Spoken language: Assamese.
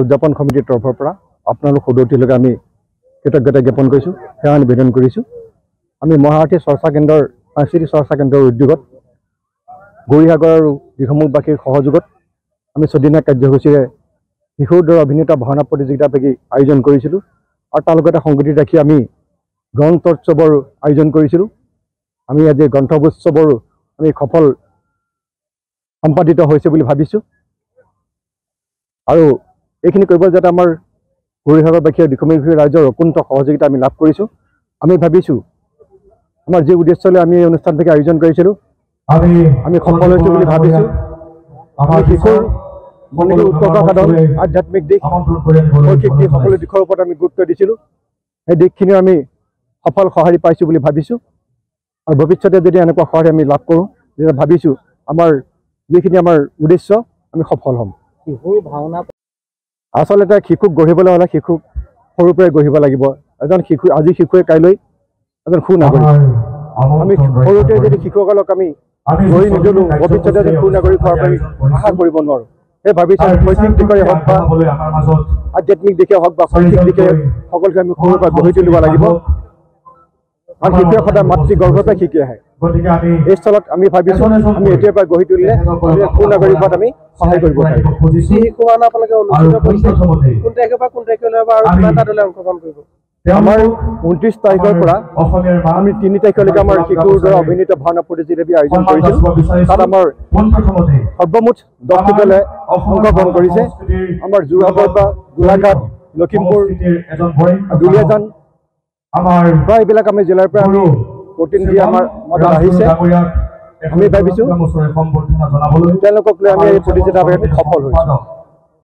উদযাপন সমিতিৰ তৰফৰ পৰা আপোনালোক সদৌতিলৈকে আমি কৃতজ্ঞতা জ্ঞাপন কৰিছোঁ, সেৱা নিবেদন কৰিছোঁ। আমি মহাৰথী চৰ্চা কেন্দ্ৰৰ সাংস্কৃতিক চৰ্চা কেন্দ্ৰৰ উদ্যোগত গৌৰীসাগৰ আৰু দিখৌমুখবাসীৰ সহযোগত আমি ছদিনীয়া কাৰ্যসূচীৰে শিশুৰ দৰে অভিনেতা ভাওনা প্ৰতিযোগিতাভাগি আয়োজন কৰিছিলোঁ আৰু তাৰ লগতে সংগতি ৰাখি আমি গ্ৰন্থোৎসৱৰ আয়োজন কৰিছিলোঁ। আমি আজি গ্ৰন্থোৎসৱৰ আমি সফল সম্পাদিত হৈছে বুলি ভাবিছোঁ আৰু এইখিনি কৰিব যাতে আমাৰ গৌৰীসাগৰবাসী আৰু দিখৌমুখবাসী ৰাইজৰ অকুণ্ঠ সহযোগিতা আমি লাভ কৰিছোঁ। আমি ভাবিছোঁ আমাৰ যি উদ্দেশ্যলৈ আমি এই অনুষ্ঠানভাগি আয়োজন কৰিছিলোঁ আমি সফল হৈছোঁ বুলি ভাবিছোঁ। আমি শিশুৰ মনলৈ উৎকৰ্ষ সাধন, আধ্যাত্মিক দিশ, শৈক্ষিক দিশ সকলো দিশৰ ওপৰত আমি গুৰুত্ব দিছিলোঁ। সেই দিশখিনিও আমি সফল সঁহাৰি পাইছোঁ বুলি ভাবিছোঁ আৰু ভৱিষ্যতে যদি এনেকুৱা সঁহাৰি আমি লাভ কৰোঁ তেতিয়া ভাবিছোঁ আমাৰ যিখিনি আমাৰ উদ্দেশ্য আমি সফল হ'ম। শিশুৰ ভাওনা আচলতে শিশুক গঢ়িবলৈ হ'লে শিশুক সৰুৰ পৰাই গঢ়িব লাগিব। এজন শিশু আজি শিশুৱে কাইলৈ এজন সুনাগৰিক। আমি সৰুতে যদি শিশুসকলক আমি গঢ়ি নিদিলোঁ ভৱিষ্যতে এজন সুনাগৰিক হোৱাৰ আমি আশা কৰিব নোৱাৰোঁ। সেই ভাবিছোঁ শৈক্ষিক দিশৰে হওক বা আধ্যাত্মিক দিশে হওক বা শৈক্ষিক দিশে সকলোকে আমি সৰুৰ পৰা গঢ়ি তুলিব লাগিব। কাৰণ শিশুৱে সদায় মাতৃগৰ্ভতে শিকি আহে। এই স্থলত আমি ভাবিছোঁ আমি এতিয়াৰ পৰা গঢ়ি তুলিলে সুনাগৰিক হোৱাত আমি সহায় কৰিব পাৰিম। শিশু ভাওনা আপোনালোকে অনুষ্ঠিত কৰিছে, কোন তাৰিখৰ পৰা কোন তাৰিখলৈ হ'ব আৰু কিমানটা দলে অংশগ্ৰহণ কৰিব? আমাৰ 29 তাৰিখৰ পৰা আমি 3 তাৰিখলৈকে আমাৰ শিশুৰ দ্বাৰা অভিনীত ভাওনা প্ৰতিযোগিতা আয়োজন কৰিছিলোঁ। তাত আমাৰ সৰ্বমুঠ 10টি দলে অংশগ্ৰহণ কৰিছে। আমাৰ যোৰহাটৰ পৰা গোলাঘাট, লখিমপুৰ, দুলীয়াজান প্ৰায় এইবিলাক আমি জিলাৰ পৰা আমি প্ৰতিনিধি আমাৰ মাজত আহিছে। আমি ভাবিছোঁ তেওঁলোকক লৈ আমি এই প্ৰতিযোগিতাত সফল হৈছোঁ।